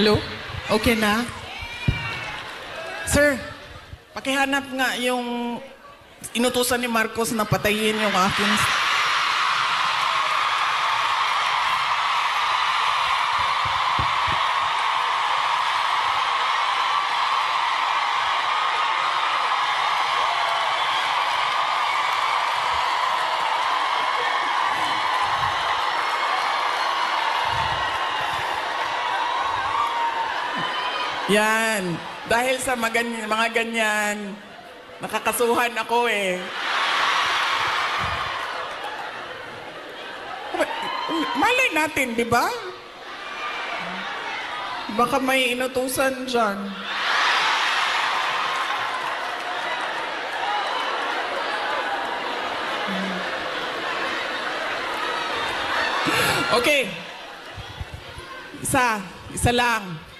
Hello? Okay na? Sir, pakihanap nga yung inutusan ni Marcos na patayin yung aking... Yan. Dahil sa mga ganyan, nakakasuhan ako eh. Malay natin, di ba? Baka may inutusan dyan. Okay. Isa lang.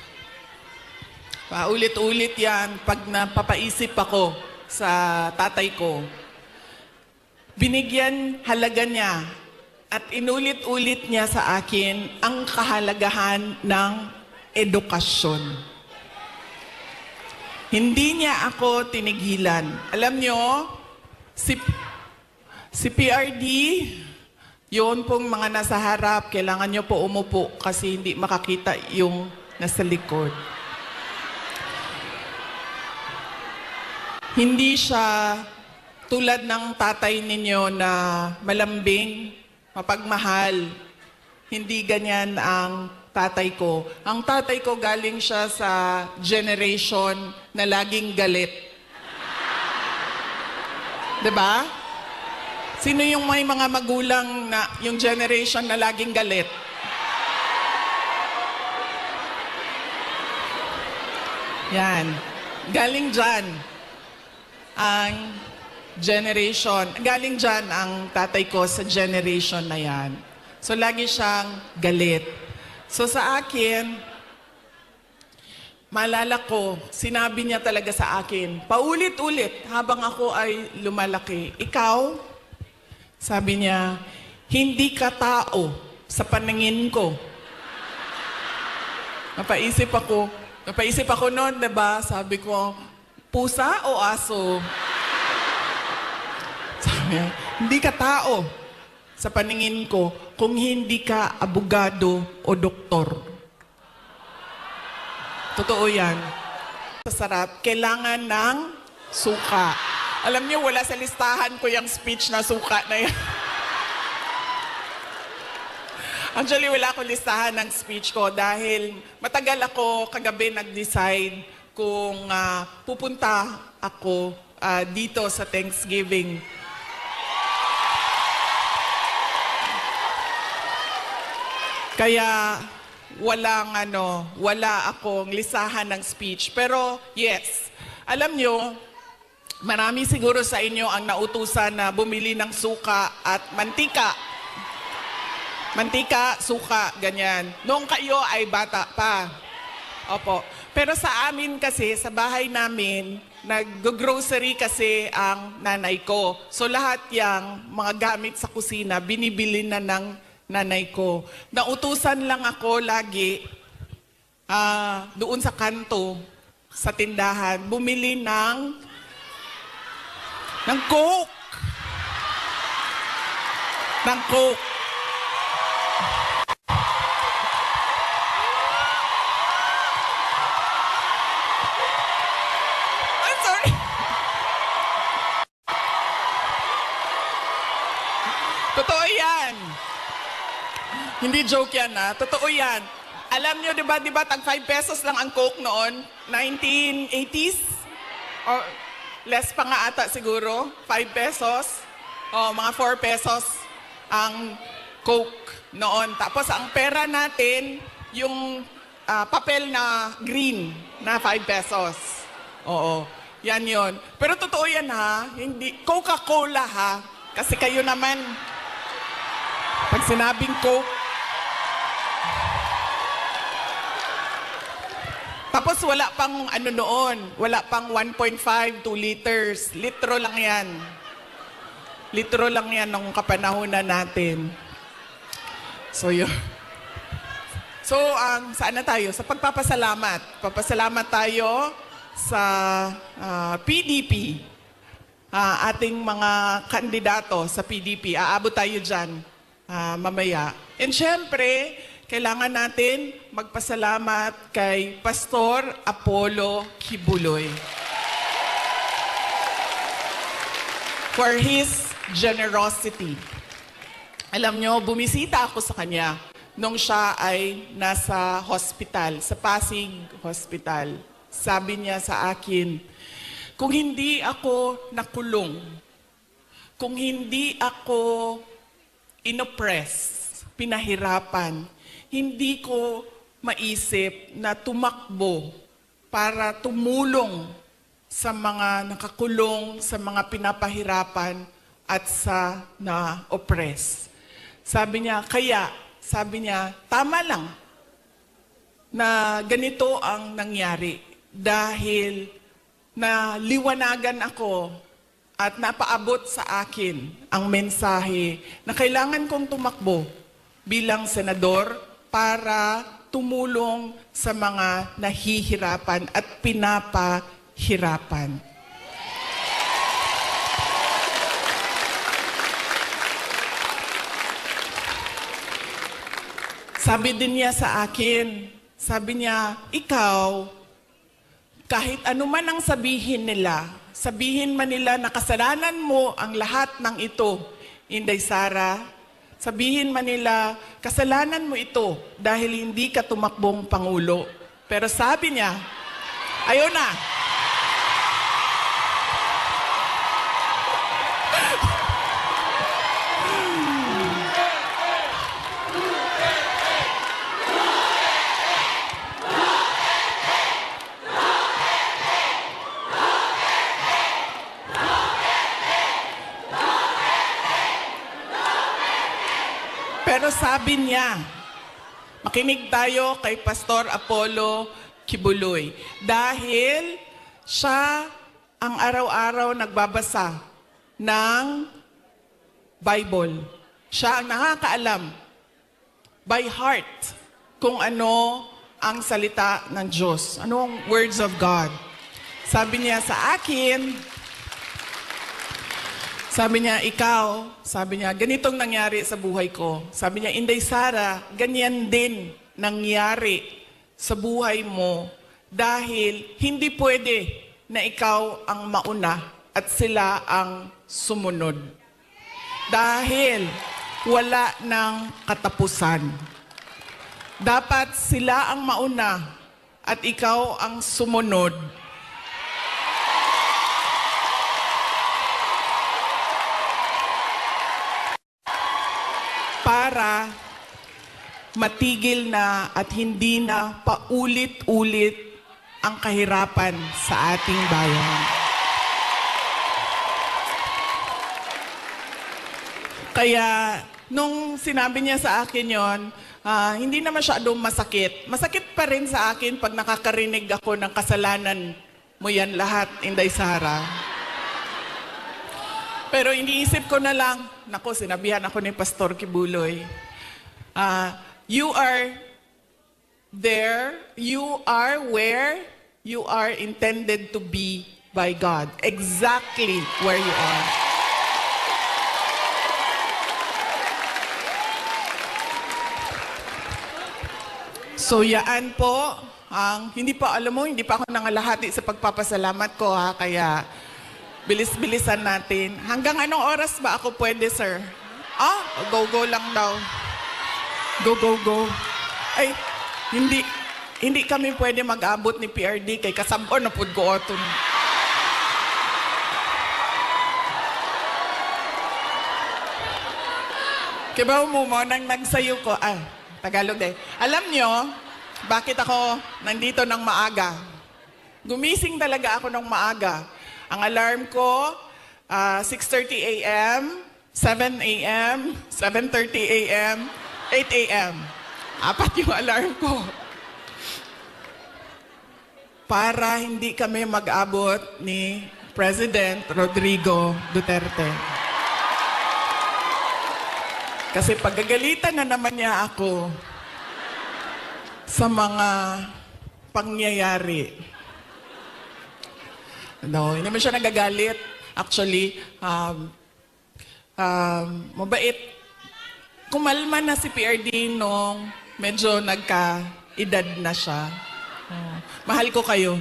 Paulit-ulit yan pag napapaisip ako sa tatay ko. Binigyan halaga niya at inulit-ulit niya sa akin ang kahalagahan ng edukasyon. Hindi niya ako tinigilan. Alam niyo, si PRD, yun pong mga nasa harap, kailangan niyo po umupo kasi hindi makakita yung nasa likod. Hindi siya tulad ng tatay ninyo na malambing, mapagmahal. Hindi ganyan ang tatay ko. Ang tatay ko galing siya sa generation na laging galit. 'Di ba? Sino yung may mga magulang na yung generation na laging galit? Yan. Galing dyan ang generation. Galing dyan ang tatay ko sa generation na yan. So, lagi siyang galit. So, sa akin, maalala ko, sinabi niya talaga sa akin, paulit-ulit habang ako ay lumalaki. Ikaw, sabi niya, hindi ka tao sa paningin ko. Napaisip ako noon, diba? Sabi ko, pusa o aso? Sabi niya, hindi ka tao sa paningin ko kung hindi ka abogado o doktor. Totoo yan. Sa sarap, kailangan ng suka. Alam niyo, wala sa listahan ko yung speech na suka na yan. Actually, wala akong listahan ng speech ko dahil matagal ako kagabi nag-decide kung pupunta ako dito sa Thanksgiving. Kaya wala akong listahan ng speech. Pero yes, alam nyo, marami siguro sa inyo ang nautusan na bumili ng suka at mantika. Mantika, suka, ganyan. Noong kayo ay bata pa. Opo. Pero sa amin kasi, sa bahay namin, nag-grocery kasi ang nanay ko. So lahat yang mga gamit sa kusina, binibili na ng nanay ko. Nautusan lang ako lagi doon sa kanto, sa tindahan, bumili ng Coke. Ng Coke. Totoo yan. Hindi joke yan ha. Totoo yan. Alam nyo, di ba, tag 5 pesos lang ang Coke noon? 1980s? Or less pa nga ata siguro. 5 pesos. O, mga 4 pesos ang Coke noon. Tapos ang pera natin, yung papel na green na 5 pesos. Oo. Yan yon. Pero totoo yan ha. Hindi, Coca-Cola ha. Kasi kayo naman, pag sinabing Coke, tapos wala pang noon, wala pang 1.5, 2 liters. Litro lang yan. Litro lang yan nung kapanahunan natin. So So, saan na tayo? Sa pagpapasalamat. Papasalamat tayo sa PDP. Ating mga kandidato sa PDP. Aabot tayo dyan mamaya. And syempre, kailangan natin magpasalamat kay Pastor Apollo Kibuloy for his generosity. Alam nyo, bumisita ako sa kanya nung siya ay nasa hospital, sa Pasig Hospital. Sabi niya sa akin, kung hindi ako nakulong, kung hindi ako inoppress, pinahirapan, hindi ko maisip na tumakbo para tumulong sa mga nakakulong, sa mga pinapahirapan at sa na-oppress. Sabi niya, tama lang na ganito ang nangyari dahil naliwanagan ako at napaabot sa akin ang mensahe na kailangan kong tumakbo bilang senador para tumulong sa mga nahihirapan at pinapahirapan. Sabi din niya sa akin, sabi niya, ikaw, kahit ano man ang sabihin nila, sabihin man nila na kasalanan mo ang lahat ng ito, Inday Sara, sabihin man nila, kasalanan mo ito dahil hindi ka tumakbong Pangulo. Pero sabi niya, ayaw na. Pero sabi niya, makinig tayo kay Pastor Apollo Kibuloy dahil siya ang araw-araw nagbabasa ng Bible. Siya ang nakakaalam by heart kung ano ang salita ng Diyos. Ano ang words of God. Sabi niya sa akin, sabi niya, ganitong nangyari sa buhay ko. Sabi niya, Inday Sara, ganyan din nangyari sa buhay mo dahil hindi pwede na ikaw ang mauna at sila ang sumunod. Dahil wala ng katapusan. Dapat sila ang mauna at ikaw ang sumunod. Para matigil na at hindi na paulit-ulit ang kahirapan sa ating bayan. Kaya nung sinabi niya sa akin yon, hindi na masyadong masakit. Masakit pa rin sa akin pag nakakarinig ako ng kasalanan mo yan lahat, Inday Sara. Pero iniisip ko na lang, naku, sinabihan ako ni Pastor Kibuloy, you are there, you are where you are intended to be by God. Exactly where you are. So yaan po, hindi pa ako nangalahati sa pagpapasalamat ko kaya bilis-bilisan natin. Hanggang anong oras ba ako pwede, sir? Go lang daw. Go. Ay, hindi kami pwede mag-abot ni PRD kay kasabon na pud ko oton. Kibaw mo nang nagsayo ko. Tagalog din. Alam nyo, bakit ako nandito ng maaga? Gumising talaga ako ng maaga. Ang alarm ko, 6:30 a.m., 7 a.m., 7:30 a.m., 8 a.m. Apat yung alarm ko. Para hindi kami mag-abot ni President Rodrigo Duterte. Kasi paggagalitan na naman niya ako, sa mga pangyayari. No, hindi naman siya nagagalit. Actually, mabait. Kumalma na si PRD nung medyo nagka-edad na siya. Mahal ko kayo.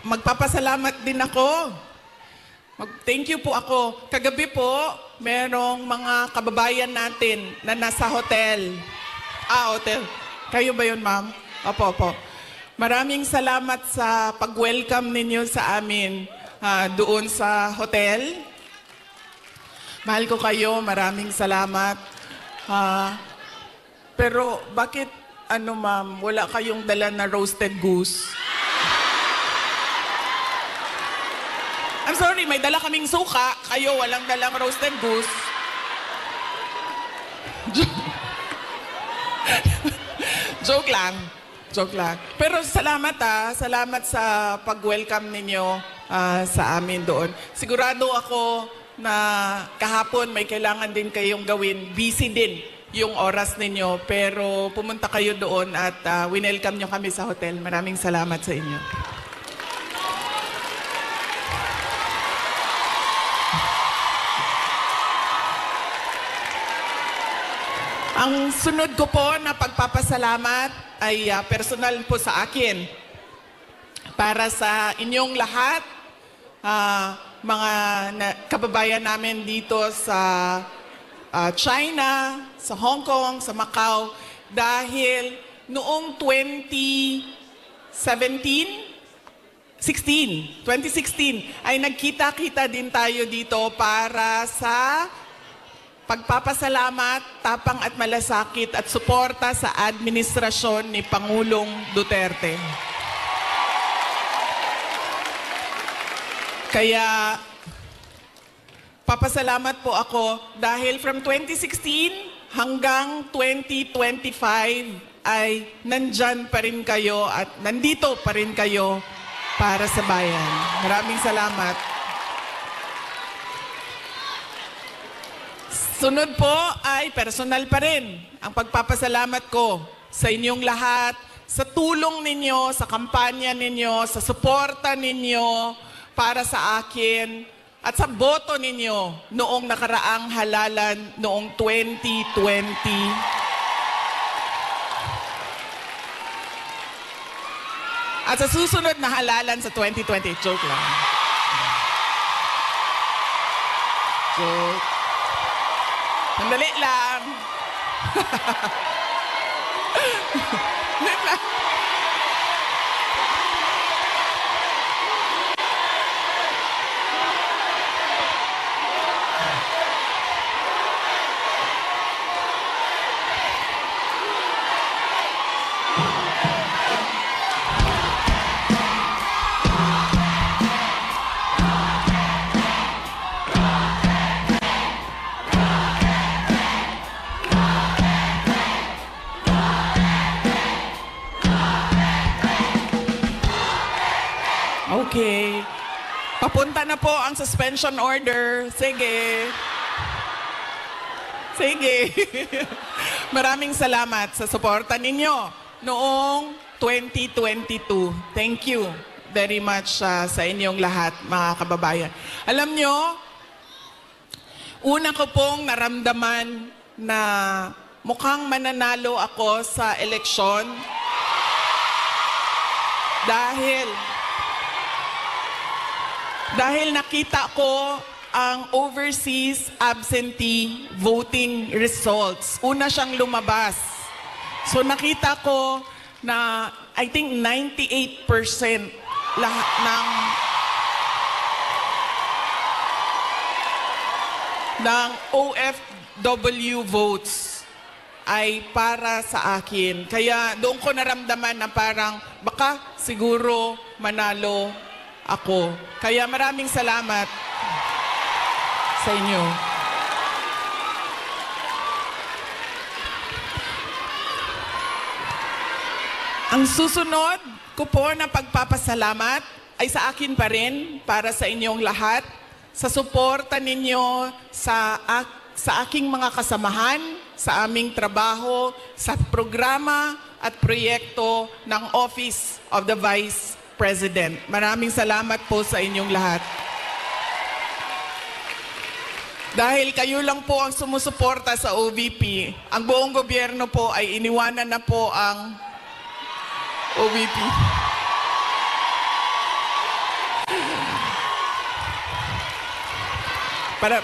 Magpapasalamat din ako. Thank you po ako. Kagabi po, merong mga kababayan natin na nasa hotel. Hotel. Kayo ba yun, ma'am? Opo. Maraming salamat sa pag-welcome ninyo sa amin doon sa hotel. Mahal ko kayo. Maraming salamat. Pero bakit, ma'am, wala kayong dala na roasted goose? I'm sorry, may dala kaming suka. Kayo, walang dalang roasted goose. Joke lang. Pero salamat Salamat sa pag-welcome ninyo sa amin doon. Sigurado ako na kahapon may kailangan din kayong gawin. Busy din yung oras ninyo. Pero pumunta kayo doon at winelcome nyo kami sa hotel. Maraming salamat sa inyo. Ang sunod ko po na pagpapasalamat ay personal po sa akin. Para sa inyong lahat, mga kababayan namin dito sa China, sa Hong Kong, sa Macau, dahil noong 2016 ay nagkita-kita din tayo dito para sa pagpapasalamat, tapang at malasakit at suporta sa administrasyon ni Pangulong Duterte. Kaya, papasalamat po ako dahil from 2016 hanggang 2025 ay nandyan pa rin kayo at nandito pa rin kayo para sa bayan. Maraming salamat. Sunod po ay personal pa rin ang pagpapasalamat ko sa inyong lahat, sa tulong ninyo, sa kampanya ninyo, sa suporta ninyo para sa akin at sa boto ninyo noong nakaraang halalan noong 2020. At sa susunod na halalan sa 2020. Joke lang. Joke. Sandali lang. Sandali lang. Okay. Papunta na po ang suspension order. Sige. Maraming salamat sa suporta ninyo noong 2022. Thank you very much sa inyong lahat, mga kababayan. Alam nyo, una ko pong naramdaman na mukhang mananalo ako sa eleksyon dahil nakita ko ang overseas absentee voting results. Una siyang lumabas. So nakita ko na I think 98% lahat ng OFW votes ay para sa akin. Kaya doon ko naramdaman na parang baka siguro manalo ako. Kaya maraming salamat sa inyo. Ang susunod ko po na pagpapasalamat ay sa akin pa rin, para sa inyong lahat, sa suporta ninyo sa aking mga kasamahan, sa aming trabaho, sa programa at proyekto ng Office of the Vice President. Maraming salamat po sa inyong lahat. Dahil kayo lang po ang sumusuporta sa OVP, ang buong gobyerno po ay iniwanan na po ang OVP.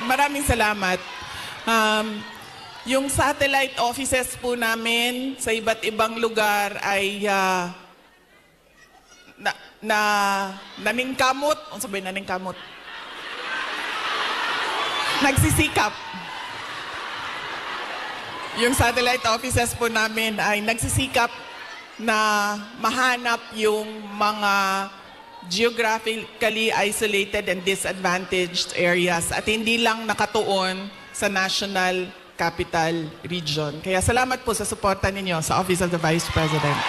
Maraming salamat. Yung satellite offices po namin sa iba't ibang lugar ay naningkamot. Ano sabihin naningkamot? Nagsisikap. Yung satellite offices po namin ay nagsisikap na mahanap yung mga geographically isolated and disadvantaged areas at hindi lang nakatuon sa National Capital Region. Kaya salamat po sa suporta ninyo sa Office of the Vice President.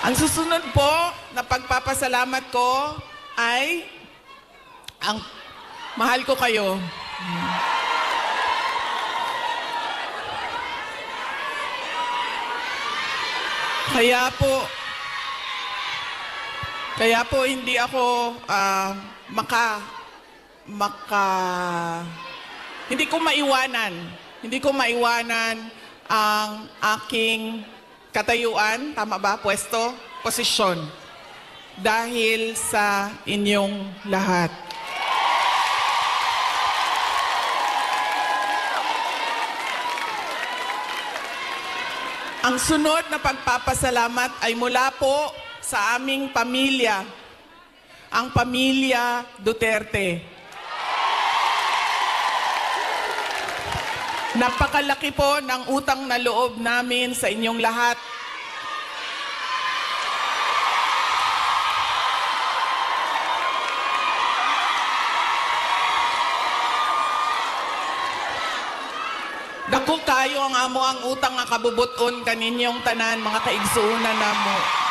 Ang susunod po na pagpapasalamat ko ay ang mahal ko kayo. Kaya po hindi ako hindi ko maiwanan ang aking katayuan, tama ba, pwesto, posisyon, dahil sa inyong lahat. Ang sunod na pagpapasalamat ay mula po sa aming pamilya, ang pamilya Duterte. Napakalaki po ng utang na loob namin sa inyong lahat. Dako kayo ang amo ang utang nga kabubuton kaninyong tanan, mga kaigsuunan namo.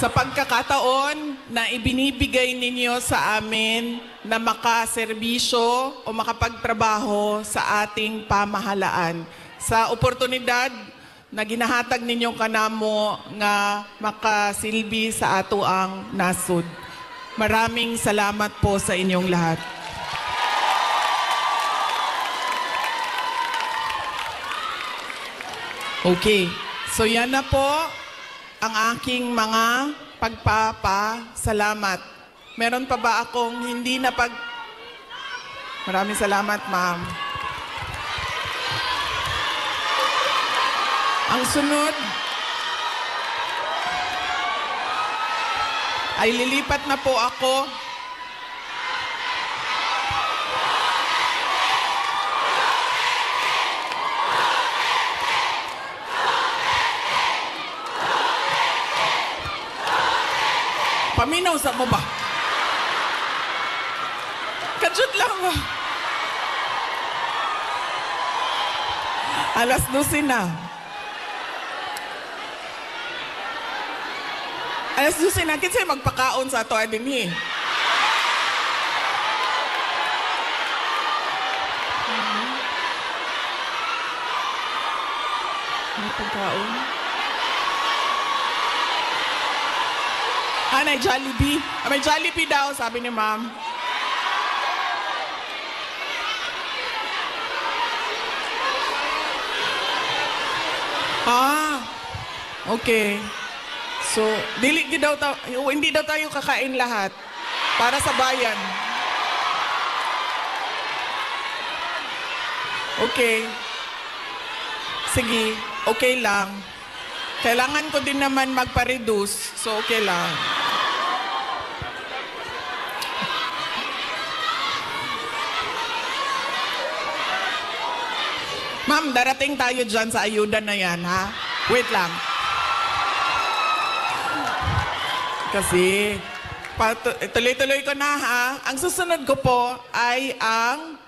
Sa pagkakataon na ibinibigay ninyo sa amin na makaserbisyo o makapagtrabaho sa ating pamahalaan. Sa oportunidad na ginahatag ninyong kanamo nga makasilbi sa ato ang nasud. Maraming salamat po sa inyong lahat. Okay, so yan na po ang aking mga pagpapasalamat. Meron pa ba akong hindi na Maraming salamat, ma'am. Ang sunod ay lilipat na po ako paminaw sa mo ba? Kadyot lang ba? Alas 12 na. Alas 12 na. Kinsay magpakaon sa ato adin eh. May pagkaon? May Jollibee. May Jollibee daw, sabi ni ma'am. Okay. So, hindi daw tayo kakain lahat para sa bayan. Okay. Sige, okay lang. Kailangan ko din naman magpa-reduce, so okay lang. Ma'am, darating tayo dyan sa ayuda na yan, ha? Wait lang. Kasi, tuloy-tuloy ko na, ha? Ang susunod ko po ay ang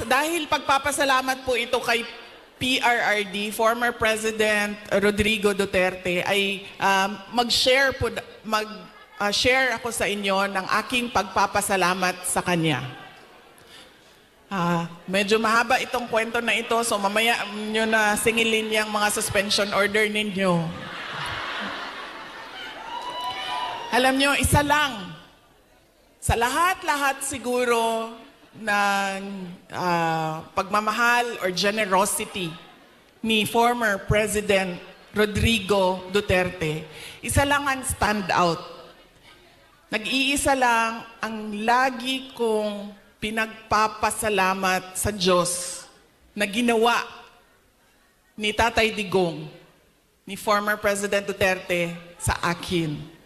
dahil pagpapasalamat po ito kay PRRD, former President Rodrigo Duterte, ay mag-share ako sa inyo ng aking pagpapasalamat sa kanya. Medyo mahaba itong kwento na ito, so mamaya nyo na singilin yung mga suspension order ninyo. Alam nyo, isa lang, sa lahat-lahat siguro ng pagmamahal or generosity ni former President Rodrigo Duterte, isa lang ang stand out. Nag-iisa lang ang lagi kong pinagpapasalamat sa Diyos na ginawa ni Tatay Digong, ni former President Duterte sa akin.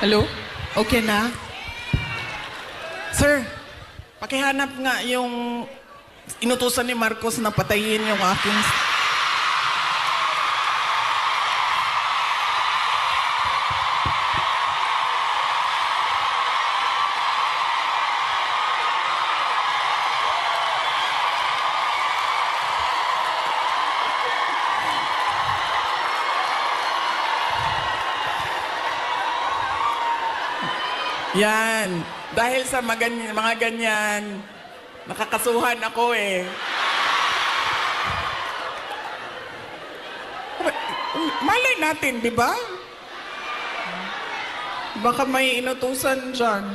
Hello? Okay na? Sir, pakihanap nga yung inutusan ni Marcos na patayin yung aking... Yan. Dahil sa mga ganyan, nakakasuhan ako eh. Malay natin, di ba? Baka may inutusan dyan.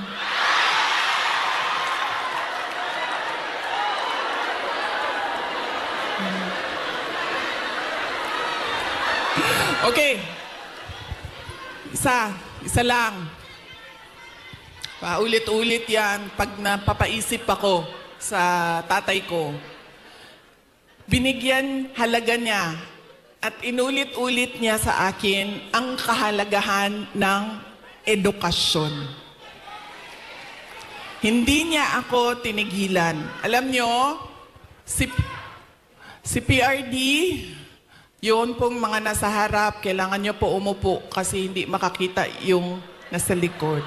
Okay. Isa lang. Paulit-ulit yan pag napapaisip ako sa tatay ko. Binigyan halaga niya at inulit-ulit niya sa akin ang kahalagahan ng edukasyon. Hindi niya ako tinigilan. Alam nyo, si PRD, yun pong mga nasa harap, kailangan nyo po umupo kasi hindi makakita yung nasa likod.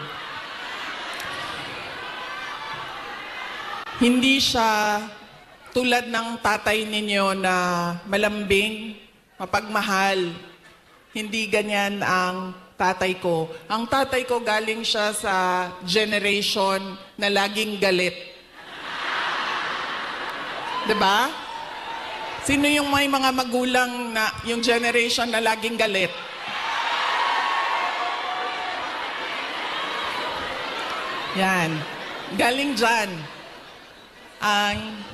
Hindi siya tulad ng tatay ninyo na malambing, mapagmahal. Hindi ganyan ang tatay ko. Ang tatay ko galing siya sa generation na laging galit. Diba? Sino yung may mga magulang na yung generation na laging galit? Yan. Galing dyan ang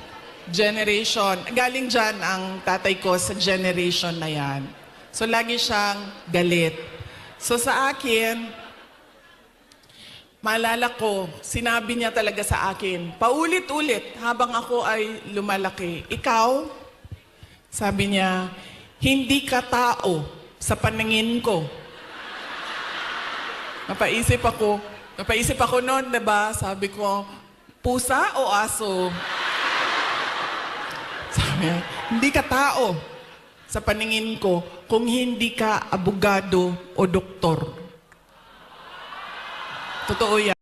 generation. Galing dyan ang tatay ko sa generation na yan. So, lagi siyang galit. So, sa akin, maalala ko, sinabi niya talaga sa akin, paulit-ulit habang ako ay lumalaki. Ikaw, sabi niya, hindi ka tao sa paningin ko. Napaisip ako noon, diba? Sabi ko, pusa o aso? Sabi niya, hindi ka tao sa paningin ko kung hindi ka abogado o doktor. Totoo yan.